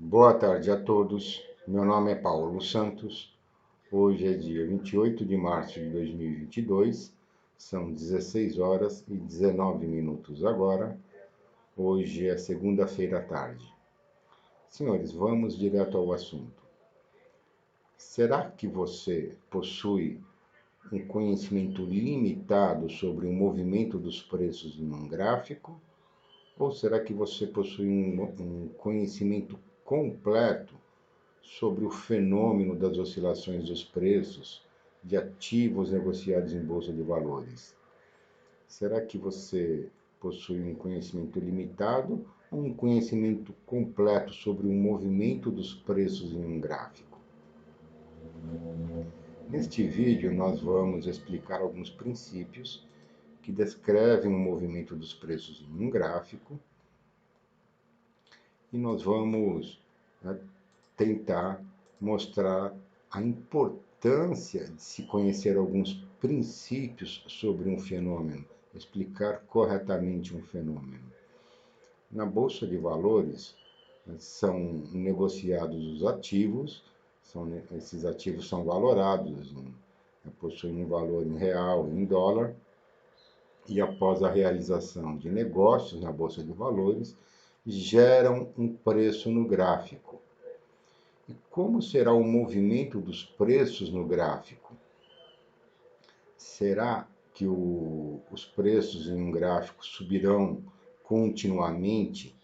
Boa tarde a todos. Meu nome é Paulo Santos. Hoje é dia 28 de março de 2022. São 16 horas e 19 minutos agora. Hoje é segunda-feira à tarde. Senhores, vamos direto ao assunto. Será que você possui um conhecimento limitado sobre o movimento dos preços em um gráfico? Ou será que você possui um conhecimento completo sobre o fenômeno das oscilações dos preços de ativos negociados em bolsa de valores? Será que você possui um conhecimento limitado ou um conhecimento completo sobre o movimento dos preços em um gráfico? Neste vídeo, nós vamos explicar alguns princípios que descrevem o movimento dos preços em um gráfico e nós vamos tentar mostrar a importância de se conhecer alguns princípios sobre um fenômeno, explicar corretamente um fenômeno. Na bolsa de valores, são negociados os ativos, esses ativos são valorados, possuem um valor em real, em dólar, e após a realização de negócios na bolsa de valores, geram um preço no gráfico. E como será o movimento dos preços no gráfico? Será que os preços em um gráfico subirão continuamente,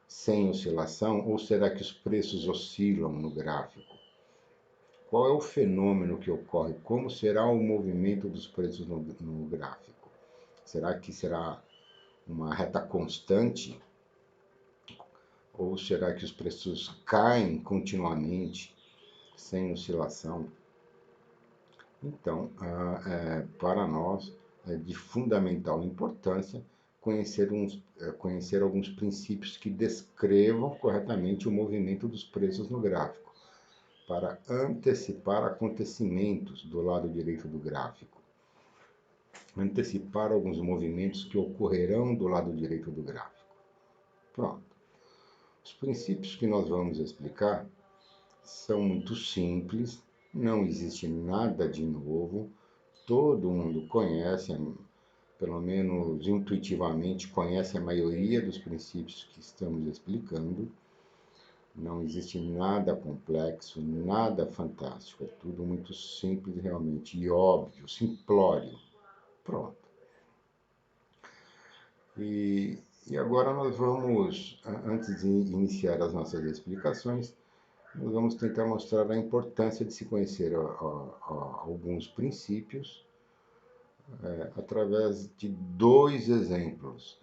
sem oscilação, ou será que os preços oscilam no gráfico? Qual é o fenômeno que ocorre? Como será o movimento dos preços no gráfico? Será que será uma reta constante? Ou será que os preços caem continuamente, sem oscilação? Então, para nós é de fundamental importância conhecer alguns princípios que descrevam corretamente o movimento dos preços no gráfico, para antecipar acontecimentos do lado direito do gráfico, antecipar alguns movimentos que ocorrerão do lado direito do gráfico. Pronto. Os princípios que nós vamos explicar são muito simples, não existe nada de novo, todo mundo conhece, pelo menos intuitivamente conhece a maioria dos princípios que estamos explicando. Não existe nada complexo, nada fantástico, é tudo muito simples realmente e óbvio, simplório. Pronto. E agora nós vamos, antes de iniciar as nossas explicações, nós vamos tentar mostrar a importância de se conhecer alguns princípios através de dois exemplos.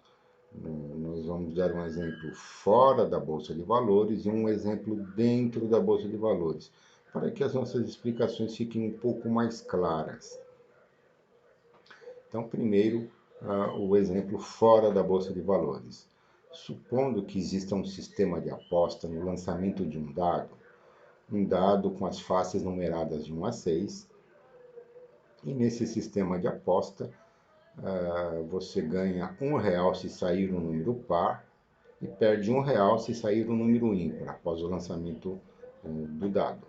Nós vamos dar um exemplo fora da Bolsa de Valores e um exemplo dentro da Bolsa de Valores, para que as nossas explicações fiquem um pouco mais claras. Então, primeiro, o exemplo fora da Bolsa de Valores. Supondo que exista um sistema de aposta no lançamento de um dado com as faces numeradas de 1 a 6, e nesse sistema de aposta você ganha R$ 1 se sair um número par e perde R$ 1 se sair um número ímpar após o lançamento do dado.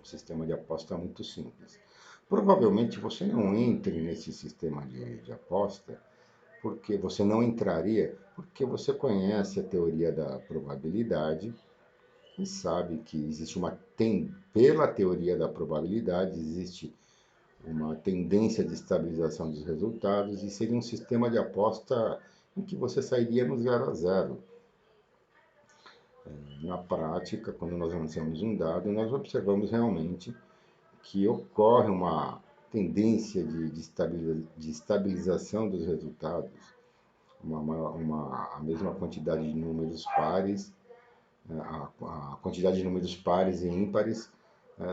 Um sistema de aposta muito simples. Provavelmente você não entre nesse sistema de aposta porque você não entraria, porque você conhece a teoria da probabilidade e sabe que existe pela teoria da probabilidade, existe uma tendência de estabilização dos resultados e seria um sistema de aposta em que você sairia no 0 a 0. Na prática, quando nós lançamos um dado, nós observamos realmente que ocorre uma tendência de estabilização dos resultados, a mesma quantidade de números pares, a quantidade de números pares e ímpares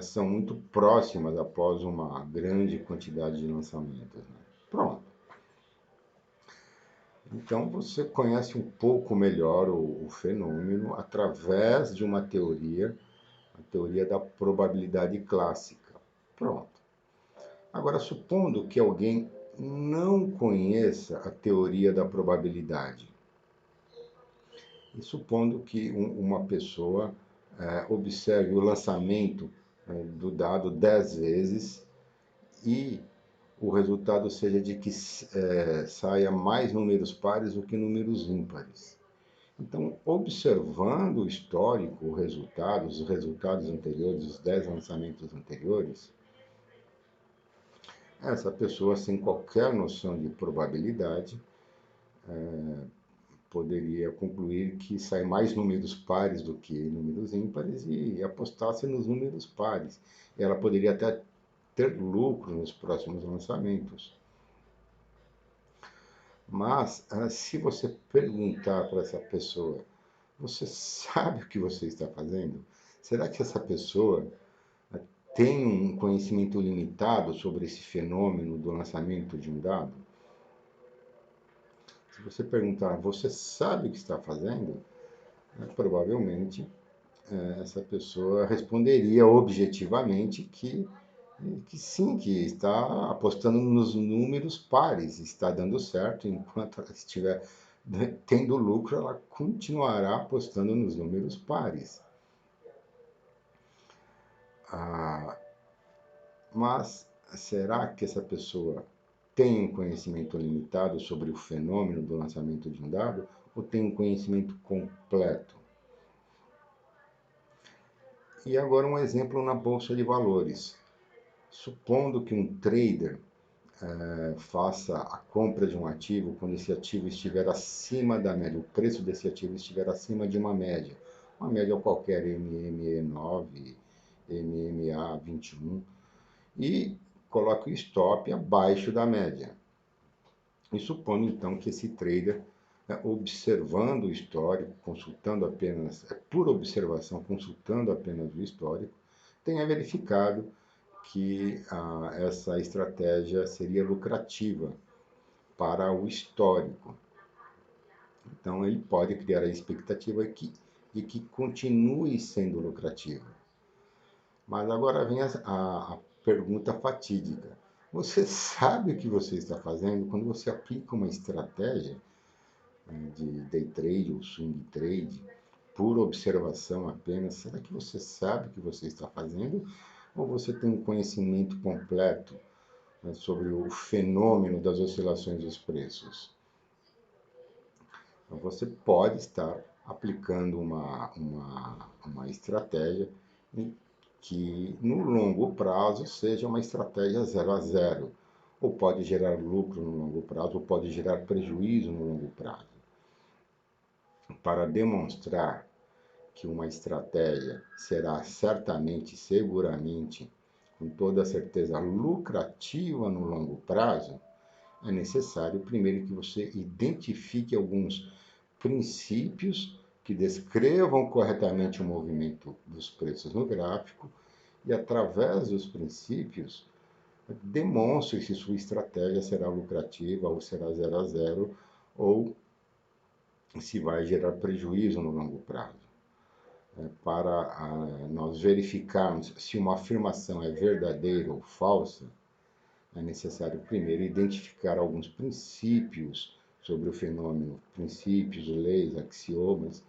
são muito próximas após uma grande quantidade de lançamentos. Né? Pronto. Então você conhece um pouco melhor o fenômeno através de uma teoria, a teoria da probabilidade clássica. Pronto. Agora, supondo que alguém não conheça a teoria da probabilidade, E supondo que uma pessoa observe o lançamento do dado 10 vezes e o resultado seja de que saia mais números pares do que números ímpares. Então, observando o histórico, os resultados anteriores, os 10 lançamentos anteriores, essa pessoa, sem qualquer noção de probabilidade, poderia concluir que sai mais números pares do que números ímpares e apostasse nos números pares. Ela poderia até ter lucro nos próximos lançamentos. Mas, se você perguntar para essa pessoa, você sabe o que você está fazendo? Será que essa pessoa tem um conhecimento limitado sobre esse fenômeno do lançamento de um dado? Se você perguntar, você sabe o que está fazendo? Provavelmente essa pessoa responderia objetivamente que sim, que está apostando nos números pares, está dando certo, enquanto ela estiver tendo lucro, ela continuará apostando nos números pares. Mas será que essa pessoa tem um conhecimento limitado sobre o fenômeno do lançamento de um dado ou tem um conhecimento completo? E agora um exemplo na bolsa de valores. Supondo que um trader faça a compra de um ativo quando esse ativo estiver acima da média, o preço desse ativo estiver acima de uma média qualquer, MME9, MMA21, e coloque o stop abaixo da média. E supondo então que esse trader, observando o histórico, consultando apenas, por observação, consultando apenas o histórico, tenha verificado que essa estratégia seria lucrativa para o histórico. Então, ele pode criar a expectativa de que continue sendo lucrativa. Mas agora vem a pergunta fatídica. Você sabe o que você está fazendo quando você aplica uma estratégia de day trade ou swing trade por observação apenas? Será que você sabe o que você está fazendo? Ou você tem um conhecimento completo sobre o fenômeno das oscilações dos preços? Então, você pode estar aplicando uma estratégia que no longo prazo seja uma estratégia 0 a 0, ou pode gerar lucro no longo prazo, ou pode gerar prejuízo no longo prazo. Para demonstrar que uma estratégia será certamente, seguramente, com toda certeza lucrativa no longo prazo, é necessário primeiro que você identifique alguns princípios que descrevam corretamente o movimento dos preços no gráfico e, através dos princípios, demonstre se sua estratégia será lucrativa ou será 0 a 0 ou se vai gerar prejuízo no longo prazo. Para nós verificarmos se uma afirmação é verdadeira ou falsa, é necessário primeiro identificar alguns princípios sobre o fenômeno, princípios, leis, axiomas,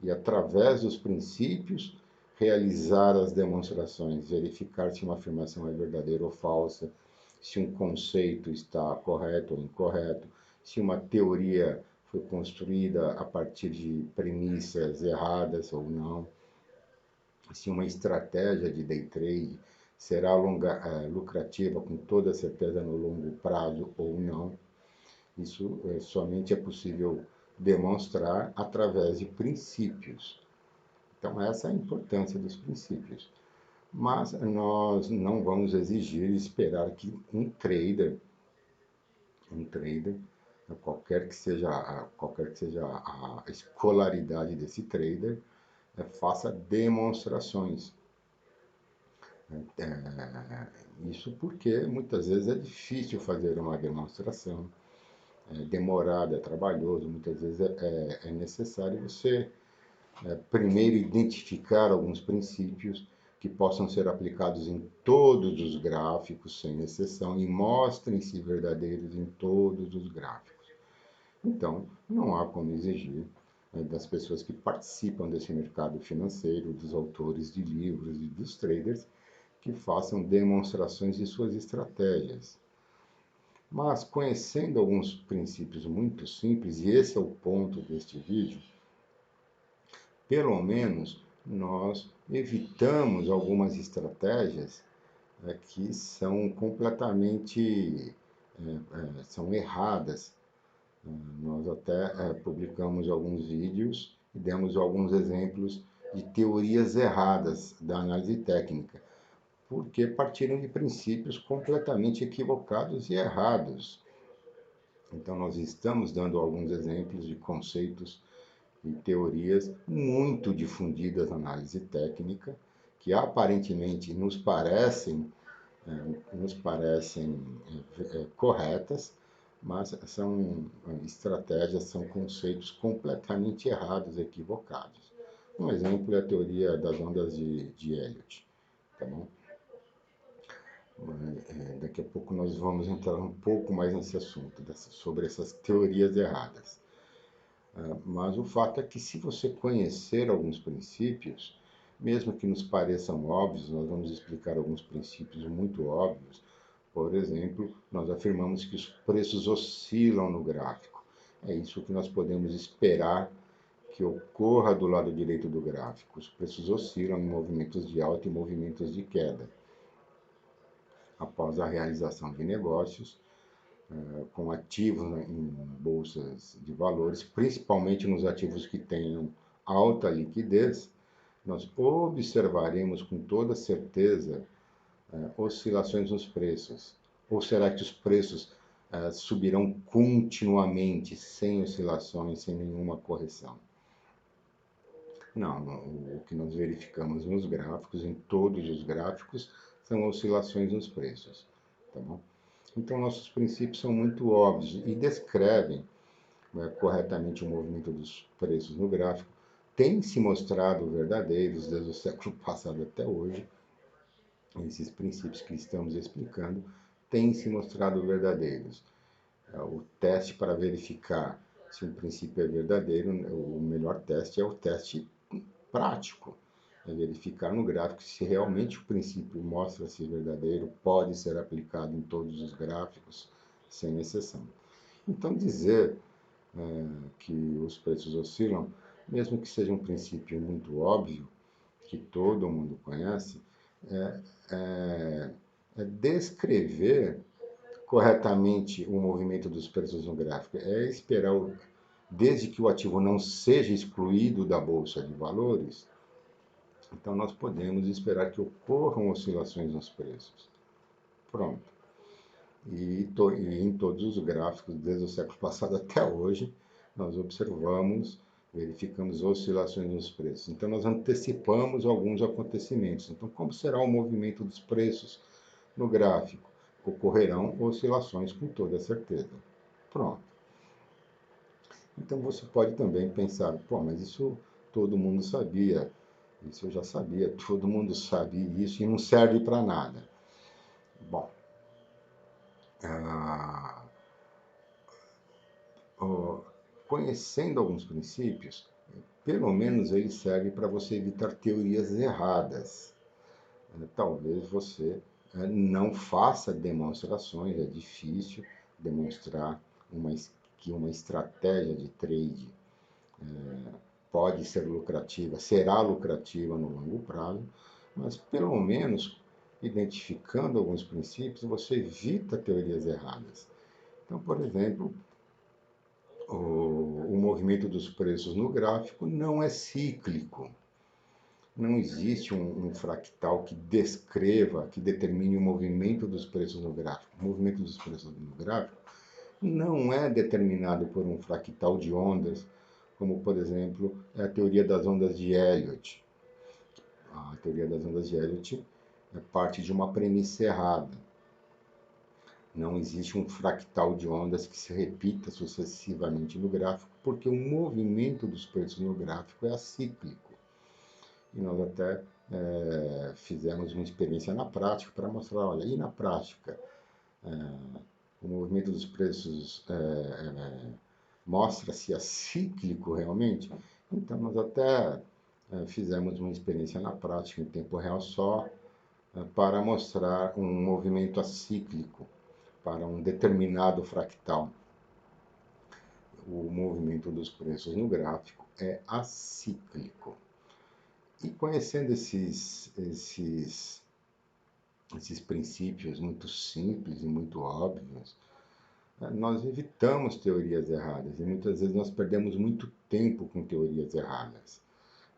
e através dos princípios realizar as demonstrações, verificar se uma afirmação é verdadeira ou falsa, se um conceito está correto ou incorreto, se uma teoria foi construída a partir de premissas erradas ou não, se uma estratégia de day trade será lucrativa com toda certeza no longo prazo ou não. Isso somente é possível demonstrar através de princípios. Então, essa é a importância dos princípios. Mas nós não vamos exigir e esperar que um trader, qualquer que seja a escolaridade desse trader, faça demonstrações. Isso porque muitas vezes é difícil fazer uma demonstração, é demorado, é trabalhoso, muitas vezes é necessário você primeiro identificar alguns princípios que possam ser aplicados em todos os gráficos, sem exceção, e mostrem-se verdadeiros em todos os gráficos. Então, não há como exigir das pessoas que participam desse mercado financeiro, dos autores de livros e dos traders, que façam demonstrações de suas estratégias. Mas conhecendo alguns princípios muito simples, e esse é o ponto deste vídeo, pelo menos nós evitamos algumas estratégias que são completamente são erradas. Nós até publicamos alguns vídeos e demos alguns exemplos de teorias erradas da análise técnica, porque partiram de princípios completamente equivocados e errados. Então, nós estamos dando alguns exemplos de conceitos e teorias muito difundidas na análise técnica, que aparentemente nos parecem corretas, mas são estratégias, são conceitos completamente errados, equivocados. Um exemplo é a teoria das ondas de Elliott, tá bom? Daqui a pouco nós vamos entrar um pouco mais nesse assunto, sobre essas teorias erradas. Mas o fato é que se você conhecer alguns princípios, mesmo que nos pareçam óbvios, nós vamos explicar alguns princípios muito óbvios. Por exemplo, nós afirmamos que os preços oscilam no gráfico. É isso que nós podemos esperar que ocorra do lado direito do gráfico. Os preços oscilam em movimentos de alta e movimentos de queda. Após a realização de negócios com ativos em bolsas de valores, principalmente nos ativos que tenham alta liquidez, nós observaremos com toda certeza oscilações nos preços. Ou será que os preços subirão continuamente, sem oscilações, sem nenhuma correção? Não, o que nós verificamos nos gráficos, em todos os gráficos, são oscilações nos preços, tá bom? Então, nossos princípios são muito óbvios e descrevem corretamente o movimento dos preços no gráfico. Têm se mostrado verdadeiros desde o século passado até hoje. Esses princípios que estamos explicando têm se mostrado verdadeiros. O teste para verificar se um princípio é verdadeiro, o melhor teste é o teste prático. É verificar no gráfico se realmente o princípio mostra-se verdadeiro, pode ser aplicado em todos os gráficos, sem exceção. Então, dizer que os preços oscilam, mesmo que seja um princípio muito óbvio, que todo mundo conhece, é descrever corretamente o movimento dos preços no gráfico. É esperar, desde que o ativo não seja excluído da bolsa de valores, então nós podemos esperar que ocorram oscilações nos preços. Pronto. E em todos os gráficos, desde o século passado até hoje, nós observamos, verificamos oscilações nos preços. Então nós antecipamos alguns acontecimentos. Então, como será o movimento dos preços no gráfico? Ocorrerão oscilações com toda certeza. Pronto. Então você pode também pensar, pô, mas isso todo mundo sabia. Isso eu já sabia, todo mundo sabe isso e não serve para nada. Bom, conhecendo alguns princípios, pelo menos ele serve para você evitar teorias erradas. Talvez você não faça demonstrações, é difícil demonstrar que uma estratégia de trade pode ser lucrativa, será lucrativa no longo prazo, mas pelo menos identificando alguns princípios, você evita teorias erradas. Então, por exemplo, o movimento dos preços no gráfico não é cíclico. Não existe um fractal que descreva, que determine o movimento dos preços no gráfico. O movimento dos preços no gráfico não é determinado por um fractal de ondas, como, por exemplo, é a teoria das ondas de Elliott. A teoria das ondas de Elliott é parte de uma premissa errada. Não existe um fractal de ondas que se repita sucessivamente no gráfico, porque o movimento dos preços no gráfico é acíclico. E nós até fizemos uma experiência na prática para mostrar, olha, e na prática, o movimento dos preços mostra se é cíclico realmente? Então, nós até fizemos uma experiência na prática, em tempo real, só para mostrar um movimento acíclico para um determinado fractal. O movimento dos preços no gráfico é acíclico. E conhecendo esses princípios muito simples e muito óbvios, nós evitamos teorias erradas e muitas vezes nós perdemos muito tempo com teorias erradas.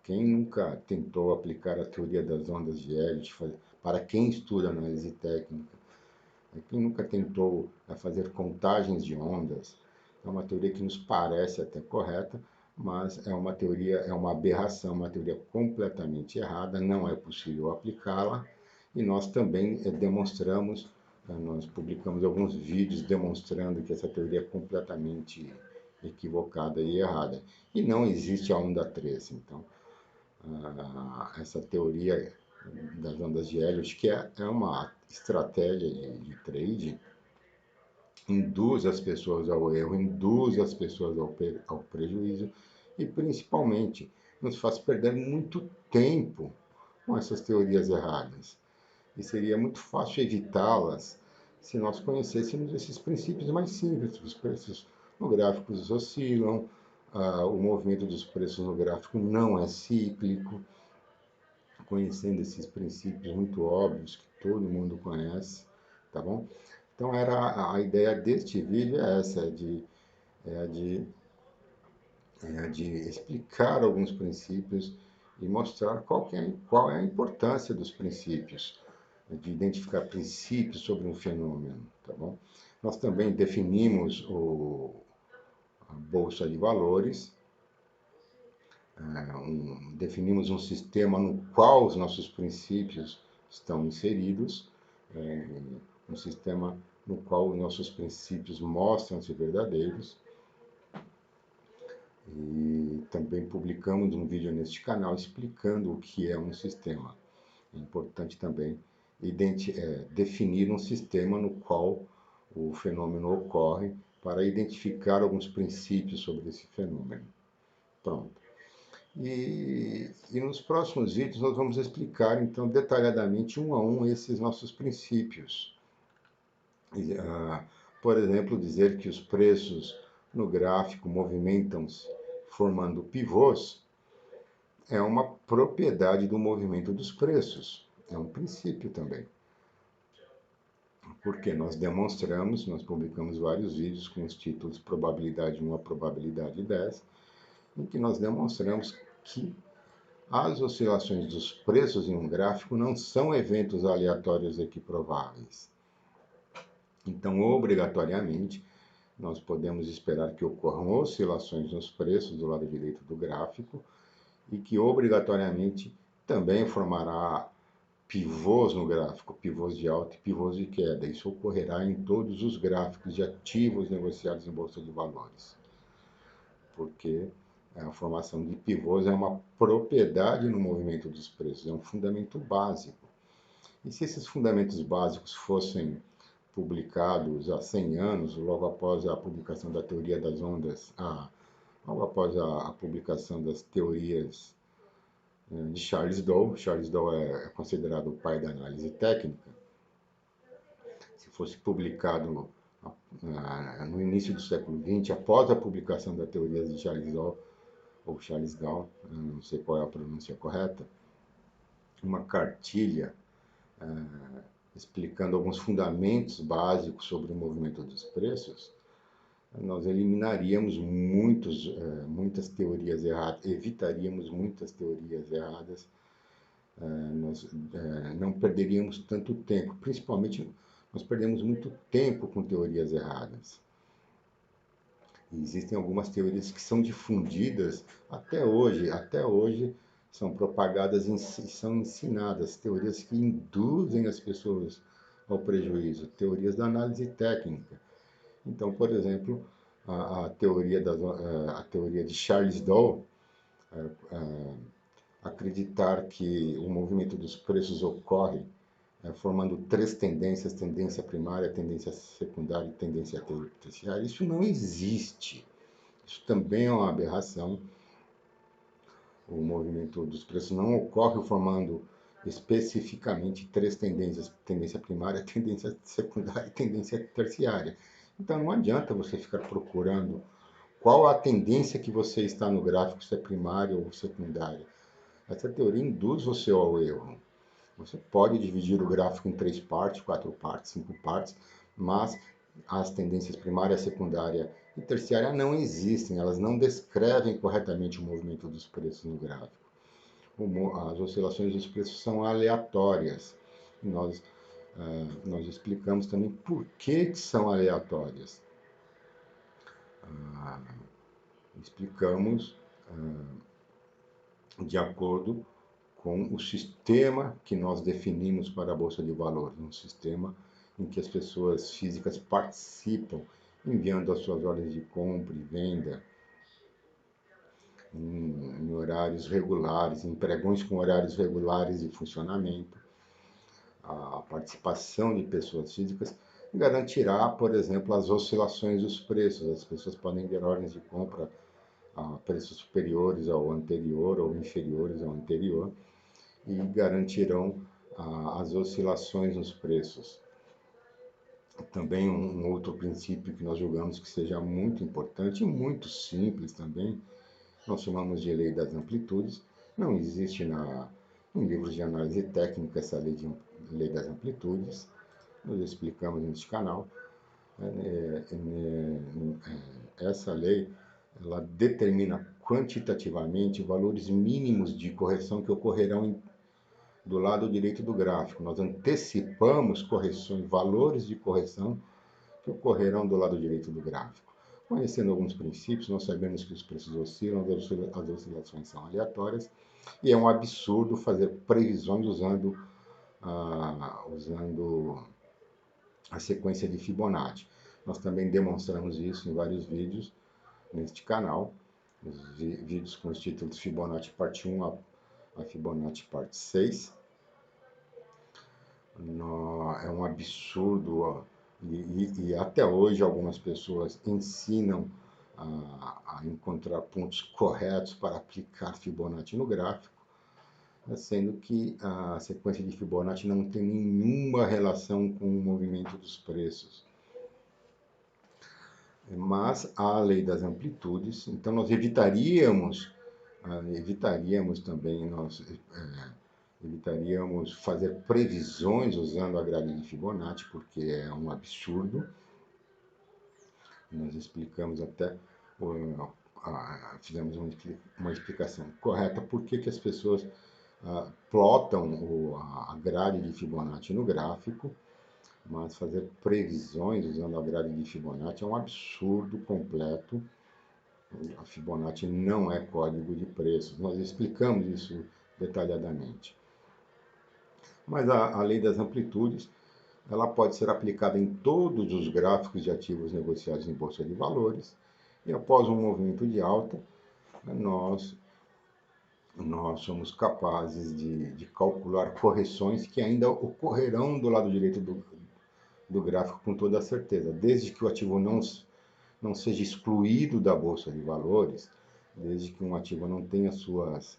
Quem nunca tentou aplicar a teoria das ondas de Elliott, para quem estuda análise técnica, quem nunca tentou fazer contagens de ondas, é uma teoria que nos parece até correta, mas é uma teoria, é uma aberração, uma teoria completamente errada, não é possível aplicá-la, e nós também demonstramos, nós publicamos alguns vídeos demonstrando que essa teoria é completamente equivocada e errada. E não existe a onda 3, então, essa teoria das ondas de Elliott, que é uma estratégia de trade, induz as pessoas ao erro, induz as pessoas ao prejuízo e, principalmente, nos faz perder muito tempo com essas teorias erradas. E seria muito fácil evitá-las se nós conhecêssemos esses princípios mais simples. Os preços no gráfico oscilam, o movimento dos preços no gráfico não é cíclico. Conhecendo esses princípios muito óbvios que todo mundo conhece, tá bom? Então a ideia deste vídeo é essa, de explicar alguns princípios e mostrar qual é a importância dos princípios, de identificar princípios sobre um fenômeno, tá bom? Nós também definimos a Bolsa de Valores, definimos um sistema no qual os nossos princípios estão inseridos, um sistema no qual os nossos princípios mostram-se verdadeiros. E também publicamos um vídeo neste canal explicando o que é um sistema. É importante também definir um sistema no qual o fenômeno ocorre para identificar alguns princípios sobre esse fenômeno. Pronto. E nos próximos vídeos nós vamos explicar, então, detalhadamente, um a um, esses nossos princípios. Por exemplo, dizer que os preços no gráfico movimentam-se formando pivôs é uma propriedade do movimento dos preços, é um princípio também. Porque nós demonstramos, nós publicamos vários vídeos com os títulos Probabilidade 1 a Probabilidade 10, em que nós demonstramos que as oscilações dos preços em um gráfico não são eventos aleatórios equiprováveis. Então, obrigatoriamente, nós podemos esperar que ocorram oscilações nos preços do lado direito do gráfico e que, obrigatoriamente, também formará pivôs no gráfico, pivôs de alta e pivôs de queda. Isso ocorrerá em todos os gráficos de ativos negociados em bolsa de valores, porque a formação de pivôs é uma propriedade no movimento dos preços, é um fundamento básico. E se esses fundamentos básicos fossem publicados há 100 anos, logo após a publicação da teoria das ondas, logo após a publicação das teorias de Charles Dow. Charles Dow é considerado o pai da análise técnica. Se fosse publicado no início do século XX, após a publicação da teoria de Charles Dow, ou Charles Dow, não sei qual é a pronúncia correta, uma cartilha explicando alguns fundamentos básicos sobre o movimento dos preços, nós eliminaríamos muitas teorias erradas, evitaríamos muitas teorias erradas, nós não perderíamos tanto tempo, principalmente nós perdemos muito tempo com teorias erradas. E existem algumas teorias que são difundidas até hoje são propagadas e são ensinadas, teorias que induzem as pessoas ao prejuízo, teorias da análise técnica. Então, por exemplo, a teoria de Charles Dow, acreditar que o movimento dos preços ocorre formando três tendências, tendência primária, tendência secundária e tendência terciária, isso não existe. Isso também é uma aberração. O movimento dos preços não ocorre formando especificamente três tendências: tendência primária, tendência secundária e tendência terciária. Então não adianta você ficar procurando qual a tendência que você está no gráfico, se é primária ou secundária. Essa teoria induz você ao erro. Você pode dividir o gráfico em 3 partes, 4 partes, 5 partes, mas as tendências primária, secundária e terciária não existem, elas não descrevem corretamente o movimento dos preços no gráfico. As oscilações dos preços são aleatórias. Nós explicamos também por que são aleatórias. Explicamos de acordo com o sistema que nós definimos para a Bolsa de Valores, um sistema em que as pessoas físicas participam, enviando as suas ordens de compra e venda em horários regulares, em pregões com horários regulares de funcionamento. A participação de pessoas físicas garantirá, por exemplo, as oscilações dos preços. As pessoas podem enviar ordens de compra a preços superiores ao anterior ou inferiores ao anterior, e garantirão as oscilações nos preços. Também um outro princípio que nós julgamos que seja muito importante e muito simples também, nós chamamos de lei das amplitudes. Não existe em livros de análise técnica essa lei das amplitudes, nós explicamos neste canal. Essa lei ela determina quantitativamente valores mínimos de correção que ocorrerão do lado direito do gráfico. Nós antecipamos correções, valores de correção que ocorrerão do lado direito do gráfico. Conhecendo alguns princípios, nós sabemos que os preços oscilam, as oscilações são aleatórias, e é um absurdo fazer previsões usando a sequência de Fibonacci. Nós também demonstramos isso em vários vídeos neste canal, os vídeos com os títulos Fibonacci parte 1 a Fibonacci parte 6. É um absurdo, e até hoje algumas pessoas ensinam a encontrar pontos corretos para aplicar Fibonacci no gráfico, sendo que a sequência de Fibonacci não tem nenhuma relação com o movimento dos preços. Mas há a lei das amplitudes, então nós evitaríamos também, evitaríamos fazer previsões usando a grade de Fibonacci, porque é um absurdo. Nós explicamos até, fizemos uma explicação correta por que as pessoas plotam a grade de Fibonacci no gráfico, mas fazer previsões usando a grade de Fibonacci é um absurdo completo. A Fibonacci não é código de preços. Nós explicamos isso detalhadamente. Mas a lei das amplitudes, ela pode ser aplicada em todos os gráficos de ativos negociados em bolsa de valores, e após um movimento de alta, nós somos capazes de calcular correções que ainda ocorrerão do lado direito do gráfico com toda a certeza, desde que o ativo não seja excluído da bolsa de valores, desde que um ativo não tenha suas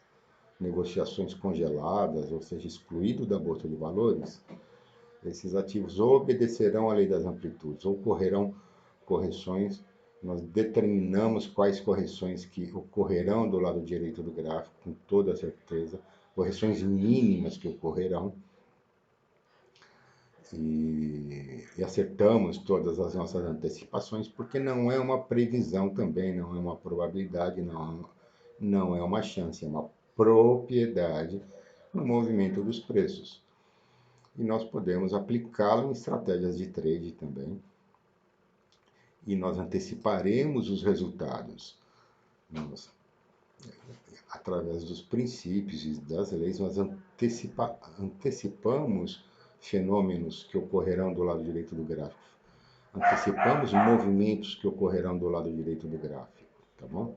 negociações congeladas ou seja excluído da bolsa de valores, esses ativos obedecerão à lei das amplitudes, ocorrerão correções. Nós determinamos quais correções que ocorrerão do lado direito do gráfico, com toda certeza, correções mínimas que ocorrerão, e acertamos todas as nossas antecipações, porque não é uma previsão também, não é uma probabilidade, não é uma chance, é uma propriedade no movimento dos preços. E nós podemos aplicá-lo em estratégias de trade também. E nós anteciparemos os resultados. Através dos princípios e das leis, nós antecipamos fenômenos que ocorrerão do lado direito do gráfico. Antecipamos movimentos que ocorrerão do lado direito do gráfico, tá bom?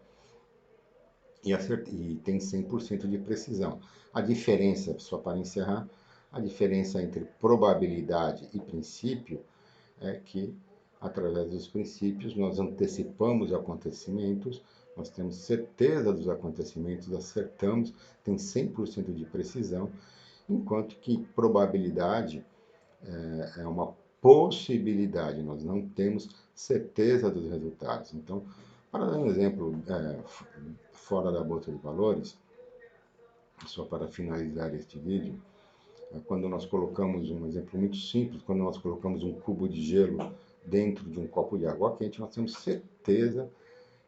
E tem 100% de precisão. A diferença, só para encerrar, a diferença entre probabilidade e princípio é que Através dos princípios, nós antecipamos acontecimentos, nós temos certeza dos acontecimentos, acertamos, tem 100% de precisão, enquanto que probabilidade é uma possibilidade, nós não temos certeza dos resultados. Então, para dar um exemplo fora da bolsa de valores, só para finalizar este vídeo, quando nós colocamos um exemplo muito simples, quando nós colocamos um cubo de gelo dentro de um copo de água quente, nós temos certeza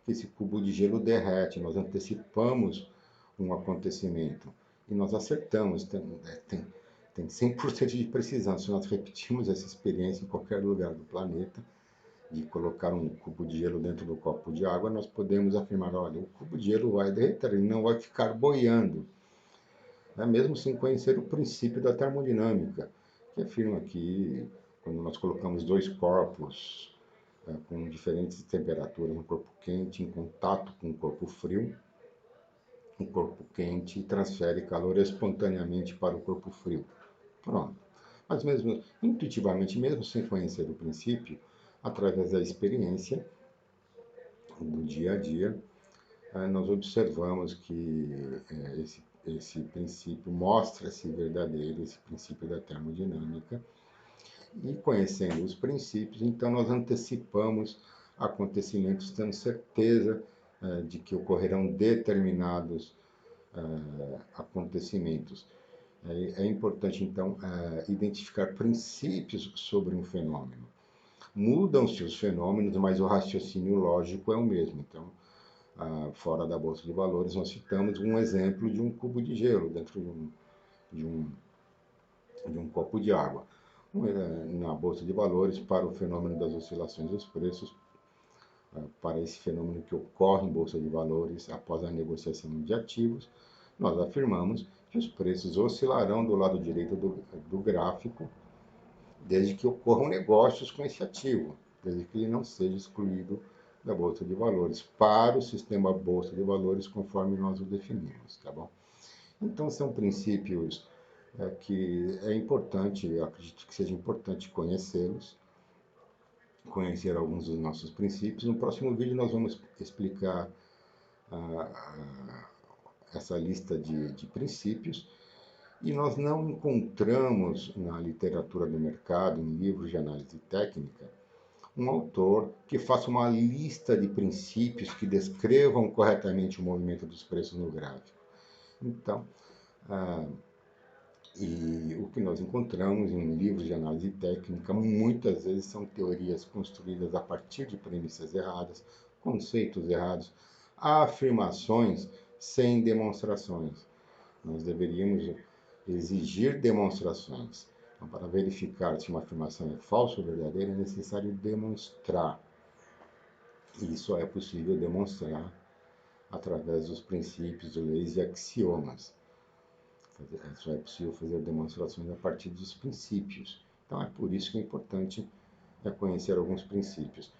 que esse cubo de gelo derrete, nós antecipamos um acontecimento e nós acertamos, tem 100% de precisão. Se nós repetimos essa experiência em qualquer lugar do planeta, de colocar um cubo de gelo dentro do copo de água, nós podemos afirmar, olha, o cubo de gelo vai derreter, ele não vai ficar boiando, mesmo sem conhecer o princípio da termodinâmica, que afirma que quando nós colocamos dois corpos com diferentes temperaturas, um corpo quente em contato com um corpo frio, o corpo quente transfere calor espontaneamente para o corpo frio. Pronto. Mas mesmo intuitivamente, mesmo sem conhecer o princípio, através da experiência do dia a dia, nós observamos que esse princípio mostra-se verdadeiro, esse princípio da termodinâmica, e conhecendo os princípios, então nós antecipamos acontecimentos, tendo certeza de que ocorrerão determinados acontecimentos. É importante, então, identificar princípios sobre um fenômeno. Mudam-se os fenômenos, mas o raciocínio lógico é o mesmo. Então, fora da Bolsa de Valores, nós citamos um exemplo de um cubo de gelo dentro de um copo de água. Na Bolsa de Valores, para o fenômeno das oscilações dos preços, para esse fenômeno que ocorre em Bolsa de Valores após a negociação de ativos, nós afirmamos que os preços oscilarão do lado direito do gráfico, desde que ocorram negócios com esse ativo, desde que ele não seja excluído da Bolsa de Valores, para o sistema Bolsa de Valores, conforme nós o definimos, tá bom? Então, são princípios que é importante, eu acredito que seja importante conhecê-los, conhecer alguns dos nossos princípios. No próximo vídeo nós vamos explicar essa lista de princípios, e nós não encontramos na literatura do mercado, em livros de análise técnica, um autor que faça uma lista de princípios que descrevam corretamente o movimento dos preços no gráfico. Então, e o que nós encontramos em livros de análise técnica muitas vezes são teorias construídas a partir de premissas erradas, conceitos errados, afirmações sem demonstrações. Nós deveríamos exigir demonstrações. Então, para verificar se uma afirmação é falsa ou verdadeira, é necessário demonstrar. E isso é possível demonstrar através dos princípios, leis e axiomas. Só é possível fazer demonstrações a partir dos princípios. Então, é por isso que é importante conhecer alguns princípios.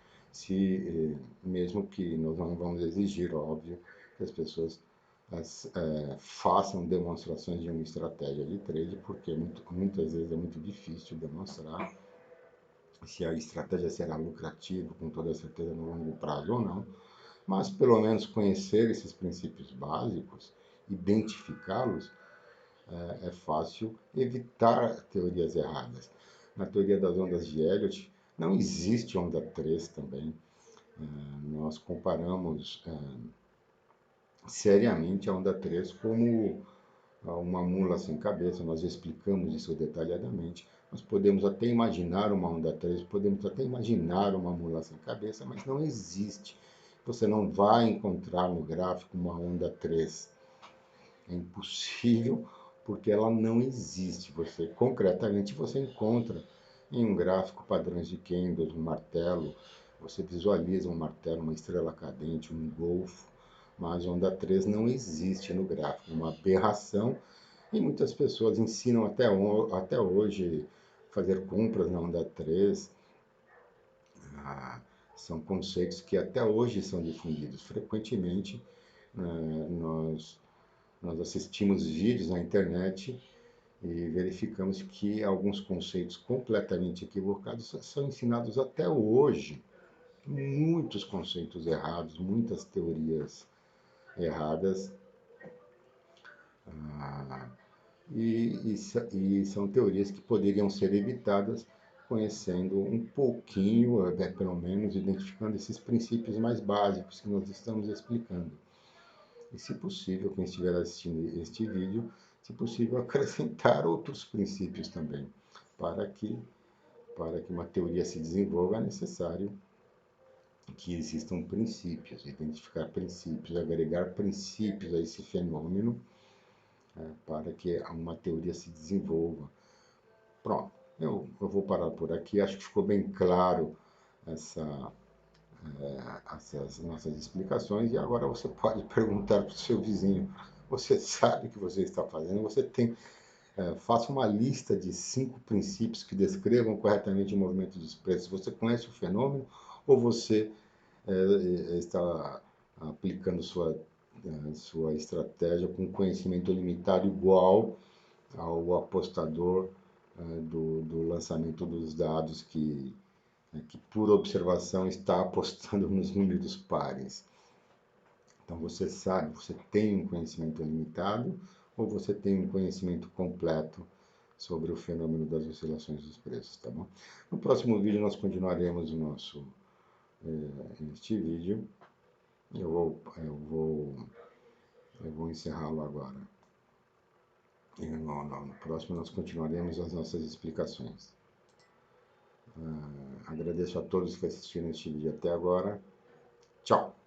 Mesmo que nós não vamos exigir, óbvio, que as pessoas façam demonstrações de uma estratégia de trade, porque muitas vezes é muito difícil demonstrar se a estratégia será lucrativa, com toda certeza, no longo prazo ou não, mas pelo menos conhecer esses princípios básicos, identificá-los, é fácil evitar teorias erradas. Na teoria das ondas de Elliott, não existe onda 3 também. Nós comparamos seriamente a onda 3 como uma mula sem cabeça, nós explicamos isso detalhadamente. Nós podemos até imaginar uma onda 3, podemos até imaginar uma mula sem cabeça, mas não existe. Você não vai encontrar no gráfico uma onda 3. É impossível, porque ela não existe. Concretamente, você encontra em um gráfico padrões de Kendall, um martelo, você visualiza um martelo, uma estrela cadente, um golfo, mas onda 3 não existe no gráfico, uma aberração, e muitas pessoas ensinam até hoje fazer compras na onda 3. São conceitos que até hoje são difundidos. Frequentemente, nós assistimos vídeos na internet e verificamos que alguns conceitos completamente equivocados são ensinados até hoje. Muitos conceitos errados, muitas teorias erradas, ah, e são teorias que poderiam ser evitadas conhecendo um pouquinho, até pelo menos, identificando esses princípios mais básicos que nós estamos explicando. E, se possível, quem estiver assistindo este vídeo, se possível, acrescentar outros princípios também, para que, para que uma teoria se desenvolva, é necessário que existam princípios, identificar princípios, agregar princípios a esse fenômeno, para que uma teoria se desenvolva. Pronto, eu vou parar por aqui, acho que ficou bem claro essa, essas nossas explicações, e agora você pode perguntar para o seu vizinho, você sabe o que você está fazendo, você tem, faça uma lista de 5 princípios que descrevam corretamente o movimento dos preços. Você conhece o fenômeno ou você está aplicando sua estratégia com conhecimento limitado igual ao apostador do lançamento dos dados que por observação está apostando nos números pares. Então você sabe, você tem um conhecimento limitado ou você tem um conhecimento completo sobre o fenômeno das oscilações dos preços, tá bom? No próximo vídeo nós continuaremos este vídeo. Eu vou encerrá-lo agora. E no próximo nós continuaremos as nossas explicações. Agradeço a todos que assistiram este vídeo até agora. Tchau!